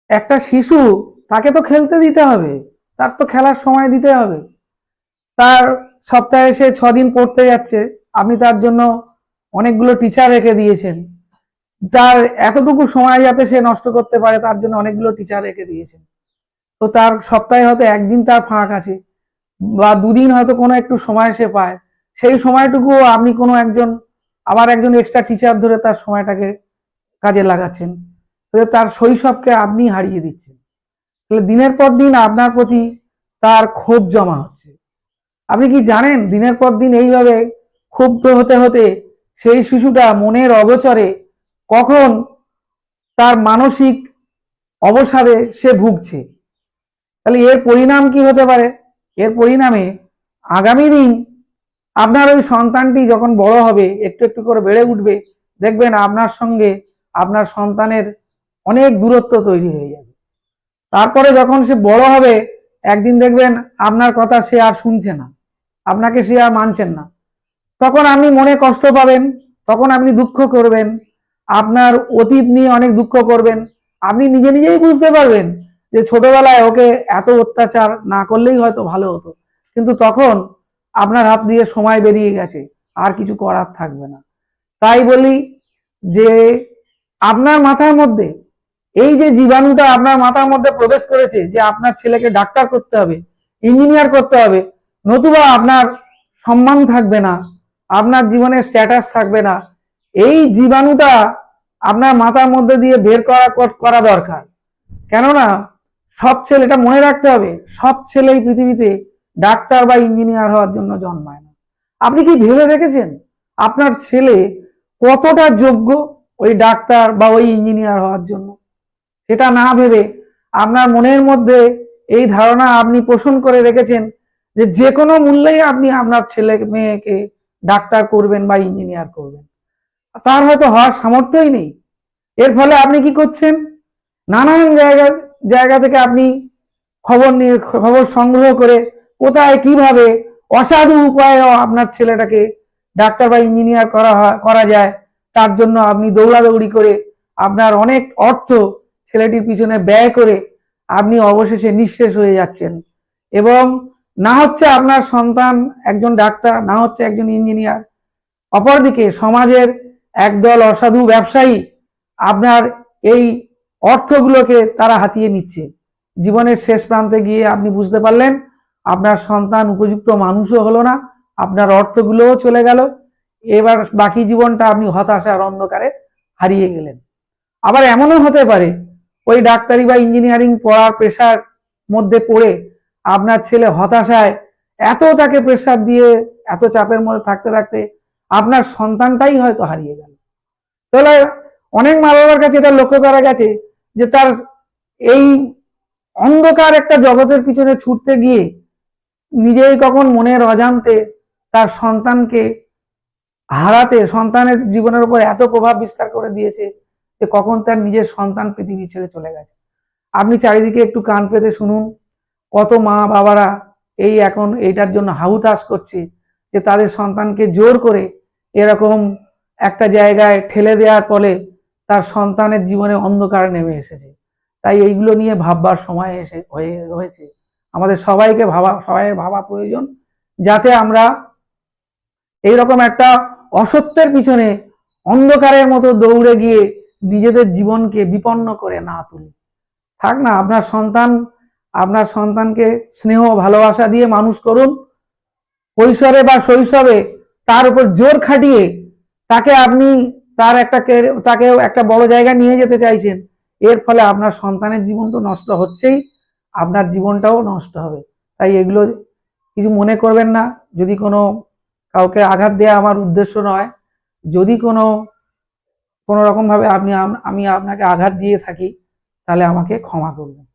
একটা শিশু, তাকে তো খেলতে দিতে হবে, তার তো খেলার সময় দিতে হবে। তার সপ্তাহে সে 6 দিন পড়তে যাচ্ছে, আপনি তার জন্য অনেকগুলো টিচার রেখে দিয়েছেন। তার এতটুকু সময় যাতে সে নষ্ট করতে পারে তার জন্য অনেকগুলো টিচার রেখে দিয়েছেন। তো তার সপ্তাহে হয়তো একদিন তার ফাঁক আছে, বা দুদিন হয়তো কোনো একটু সময় সে পায়। সেই সময়টুকু আপনি কোনো একজন আবার একজন এক্সট্রা টিচার ধরে তার সময়টাকে কাজে লাগাচ্ছেন। তার শৈশবকে আপনি হারিয়ে দিচ্ছেন। তাহলে দিনের পর দিন আপনার প্রতি তার ক্ষোভ জমা হচ্ছে। আপনি কি জানেন, দিনের পর দিন এইভাবে ক্ষুব্ধ হতে হতে সেই শিশুটা মনের অগোচরে কখন তার মানসিক অবসাদে সে ভুগছে। তাহলে এর পরিণাম কি হতে পারে? এর পরিণামে আগামী দিন আপনার ওই সন্তানটি যখন বড় হবে, একটু একটু করে বেড়ে উঠবে, দেখবেন আপনার সঙ্গে আপনার সন্তানের অনেক দূরত্ব তৈরি হয়ে যাবে। তারপরে যখন সে বড় হবে, একদিন দেখবেন আপনার কথা সে আর শুনছে না, আপনাকে সে আর মানছেন না। তখন আপনি মনে কষ্ট পাবেন, তখন আপনি দুঃখ করবেন, আপনার অতীত নিয়ে অনেক দুঃখ করবেন। আপনি নিজে নিজেই বুঝতে পারবেন যে ছোটবেলায় ওকে এত অত্যাচার না করলেই হয়তো ভালো হতো, কিন্তু তখন আপনার হাত দিয়ে সময় বেরিয়ে গেছে, আর কিছু করার থাকবে না। তাই বলি যে আপনার মাথার মধ্যে এই যে জীবাণুটা আপনার মাথার মধ্যে প্রবেশ করেছে যে আপনার ছেলেকে ডাক্তার করতে হবে, ইঞ্জিনিয়ার করতে হবে, নতুবা আপনার সম্মান থাকবে না, আপনার জীবনে স্ট্যাটাস থাকবে না, এই জীবাণুটা আপনার মাথার মধ্যে দিয়ে বের করা দরকার। কেননা সব ছেলে, এটা মনে রাখতে হবে, সব ছেলেই পৃথিবীতে ডাক্তার বা ইঞ্জিনিয়ার হওয়ার জন্য জন্মায় না। আপনি কি ভেবে দেখেছেন আপনার ছেলে কতটা যোগ্য ওই ডাক্তার বা ওই ইঞ্জিনিয়ার হওয়ার জন্য? সেটা না ভেবে আপনার মনের মধ্যে এই ধারণা আপনি পোষণ করে রেখেছেন যে যে কোনো মূল্যেই আপনি আপনার ছেলে মেয়েকে ডাক্তার করবেন বা ইঞ্জিনিয়ার করবেন। তার হয়তো হওয়ার সামর্থ্যই নেই। এর ফলে আপনি কি করছেন? নানান জায়গা থেকে আপনি খবর সংগ্রহ করে কোথায় কিভাবে অসাধু উপায়ে আপনার ছেলেটাকে ডাক্তার বা ইঞ্জিনিয়ার করা যায়, তার জন্য আপনি দৌড়াদৌড়ি করে আপনার অনেক অর্থ ছেলেটির পিছনে ব্যয় করে আপনি অবশেষে নিঃশেষ হয়ে যাচ্ছেন। এবং না হচ্ছে আপনার সন্তান একজন ডাক্তার, না হচ্ছে একজন ইঞ্জিনিয়ার, অপরদিকে সমাজের একদল অসাধু ব্যবসায়ী আপনার এই অর্থগুলোকে তারা হাতিয়ে নিচ্ছে। জীবনের শেষ প্রান্তে গিয়ে আপনি বুঝতে পারলেন আপনার সন্তান উপযুক্ত মানুষও হলো না, আপনার অর্থগুলোও চলে গেল, এবার বাকি জীবনটা আপনি হতাশার অন্ধকারে হারিয়ে গেলেন। আবার এমনও হতে পারে ওই ডাক্তারি বা ইঞ্জিনিয়ারিং পড়ার প্রেশার মধ্যে পড়ে আপনার ছেলে হতাশায় এত তাকে প্রেশার দিয়ে এত চাপের মধ্যে থাকতে থাকতে আপনার সন্তানটাই হয়তো হারিয়ে গেল। তাহলে অনেক মা বাবার কাছে এটা লক্ষ্য করা গেছে যে তার এই অন্ধকার একটা জগতের পিছনে ছুটতে গিয়ে নিজেই কখন মনের অজান্তে তার সন্তানকে হারাতে, সন্তানের জীবনের উপর এত প্রভাব বিস্তার করে দিয়েছে যে কখন তার নিজের সন্তান পৃথিবী ছেড়ে চলে গেছে। আপনি চারিদিকে একটু কান পেতে শুনুন, কত মা বাবারা এই এখন এইটার জন্য হাহুতাশ করছে যে তাদের সন্তানকে জোর করে এরকম একটা জায়গায় ঠেলে দেওয়ার ফলে তার সন্তানের জীবনে অন্ধকার নেমে এসেছে। তাই এইগুলো নিয়ে ভাববার সময় হয়েছে। আমাদের সবাইকে ভাবা প্রয়োজন, যাতে আমরা এইরকম একটা অসত্যের পিছনে অন্ধকারের মতো দৌড়ে গিয়ে নিজেদের জীবনকে বিপন্ন করে না তুলি। থাক না, আপনার সন্তানকে স্নেহ ভালোবাসা দিয়ে মানুষ করুন। কৈশোরে বা শৈশবে তার উপর জোর খাটিয়ে তাকে আপনি তাকেও একটা বড় জায়গায় নিয়ে যেতে চাইছেন, এর ফলে আপনার সন্তানের জীবন তো নষ্ট হচ্ছেই, আপনার জীবনটাও নষ্ট হবে। তাই এগুলো কিছু মনে করবেন না। যদি কোনো কাউকে আঘাত দেওয়া আমার উদ্দেশ্য নয়, যদি কোনো রকম ভাবে আমি আপনাকে আঘাত দিয়ে থাকি তাহলে আমাকে ক্ষমা করবেন।